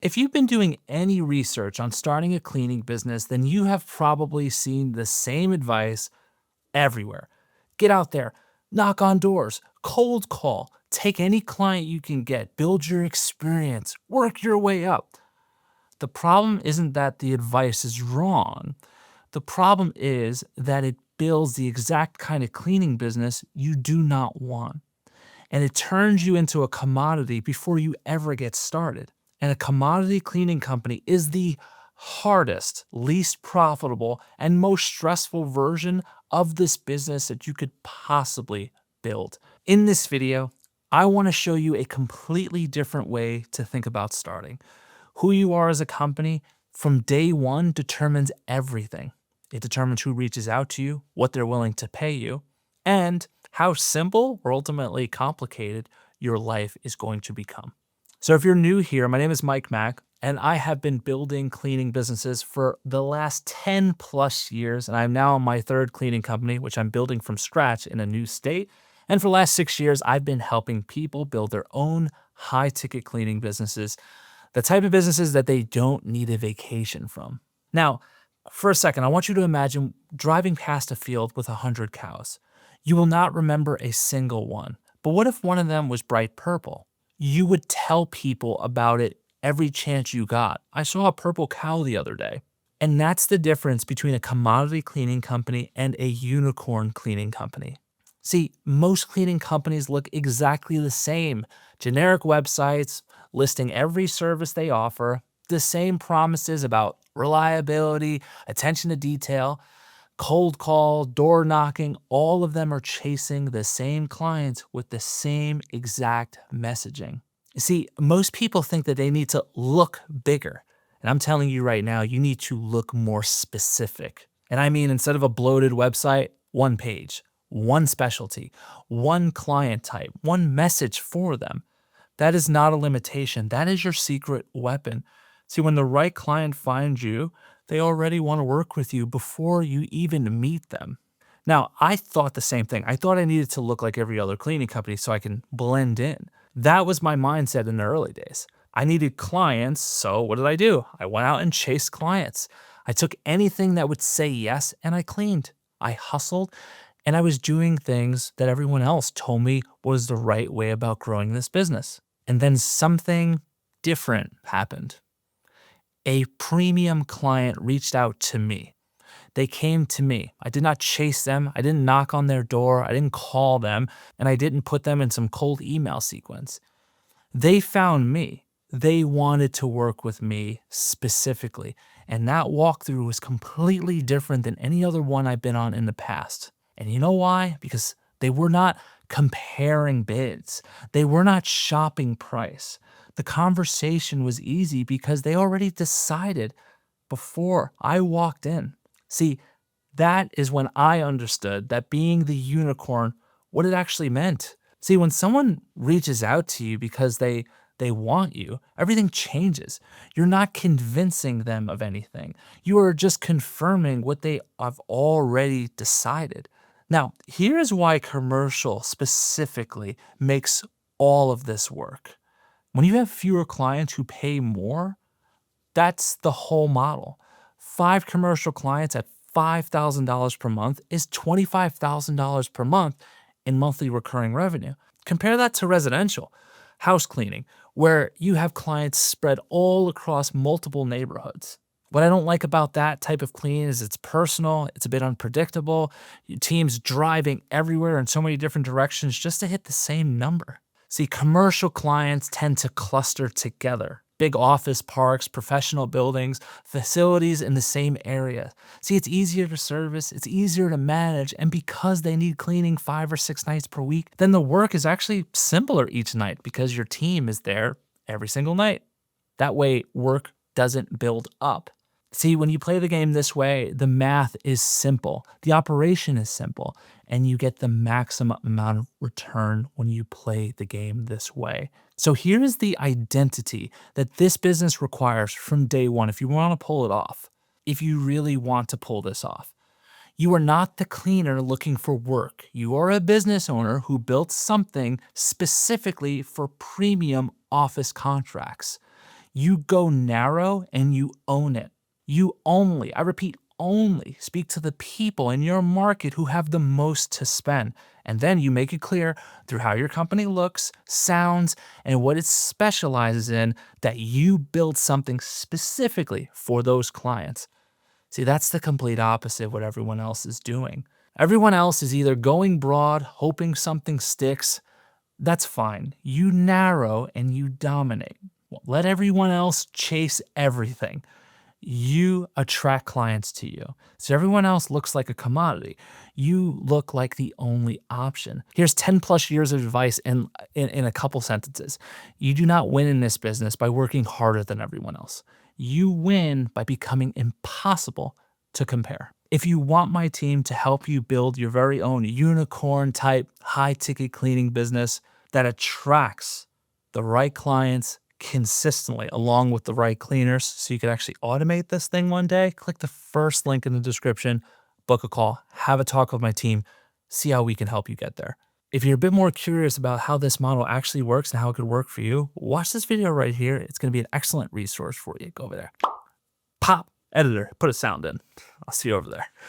If you've been doing any research on starting a cleaning business, then you have probably seen the same advice everywhere. Get out there, knock on doors, cold call, take any client you can get, build your experience, work your way up. The problem isn't that the advice is wrong. The problem is that it builds the exact kind of cleaning business you do not want, and it turns you into a commodity before you ever get started. And a commodity cleaning company is the hardest, least profitable, and most stressful version of this business that you could possibly build. In this video, I want to show you a completely different way to think about starting. Who you are as a company from day one determines everything. It determines who reaches out to you, what they're willing to pay you, and how simple or ultimately complicated your life is going to become. So if you're new here, my name is Mike Mack, and I have been building cleaning businesses for the last 10 plus years, and I'm now on my third cleaning company, which I'm building from scratch in a new state. And for the last 6 years, I've been helping people build their own high-ticket cleaning businesses, the type of businesses that they don't need a vacation from. Now, for a second, I want you to imagine driving past a field with 100 cows. You will not remember a single one. But what if one of them was bright purple? You would tell people about it every chance you got. I saw a purple cow the other day. And that's the difference between a commodity cleaning company and a unicorn cleaning company. See, most cleaning companies look exactly the same. Generic websites listing every service they offer, the same promises about reliability, attention to detail, cold call, door knocking, all of them are chasing the same clients with the same exact messaging. You see, most people think that they need to look bigger. And I'm telling you right now, you need to look more specific. And I mean, instead of a bloated website, one page, one specialty, one client type, one message for them. That is not a limitation. That is your secret weapon. See, when the right client finds you, they already want to work with you before you even meet them. Now, I thought the same thing. I thought I needed to look like every other cleaning company so I can blend in. That was my mindset in the early days. I needed clients, so what did I do? I went out and chased clients. I took anything that would say yes and I cleaned. I hustled and I was doing things that everyone else told me was the right way about growing this business. And then something different happened. A premium client reached out to me. They came to me. I did not chase them. I didn't knock on their door. I didn't call them. And I didn't put them in some cold email sequence. They found me. They wanted to work with me specifically. And that walkthrough was completely different than any other one I've been on in the past. And you know why? Because they were not comparing bids. They were not shopping price. The conversation was easy because they already decided before I walked in. See, that is when I understood that being the unicorn, what it actually meant. See, when someone reaches out to you because they want you, everything changes. You're not convincing them of anything. You are just confirming what they have already decided. Now, here's why commercial specifically makes all of this work. When you have fewer clients who pay more, that's the whole model. 5 commercial clients at $5,000 per month is $25,000 per month in monthly recurring revenue. Compare that to residential, house cleaning, where you have clients spread all across multiple neighborhoods. What I don't like about that type of clean is it's personal, it's a bit unpredictable, your team's driving everywhere in so many different directions just to hit the same number. See, commercial clients tend to cluster together. Big office parks, professional buildings, facilities in the same area. See, it's easier to service, it's easier to manage, and because they need cleaning 5 or 6 nights per week, then the work is actually simpler each night because your team is there every single night. That way, work doesn't build up. See, when you play the game this way, the math is simple, the operation is simple, and you get the maximum amount of return when you play the game this way. So here is the identity that this business requires from day one if you want to pull it off, if you really want to pull this off. You are not the cleaner looking for work. You are a business owner who built something specifically for premium office contracts. You go narrow and you own it. You only, I repeat, only speak to the people in your market who have the most to spend. And then you make it clear through how your company looks, sounds, and what it specializes in that you build something specifically for those clients. See, that's the complete opposite of what everyone else is doing. Everyone else is either going broad, hoping something sticks. That's fine. You narrow and you dominate. Let everyone else chase everything. You attract clients to you. So everyone else looks like a commodity. You look like the only option. Here's 10 plus years of advice in a couple sentences. You do not win in this business by working harder than everyone else. You win by becoming impossible to compare. If you want my team to help you build your very own unicorn type high ticket cleaning business that attracts the right clients consistently along with the right cleaners so you can actually automate this thing one day, click the first link in the description, book a call, have a talk with my team, see how we can help you get there. If you're a bit more curious about how this model actually works and how it could work for you, watch this video right here. It's going to be an excellent resource for you. Go over there. Pop, editor, put a sound in. I'll see you over there.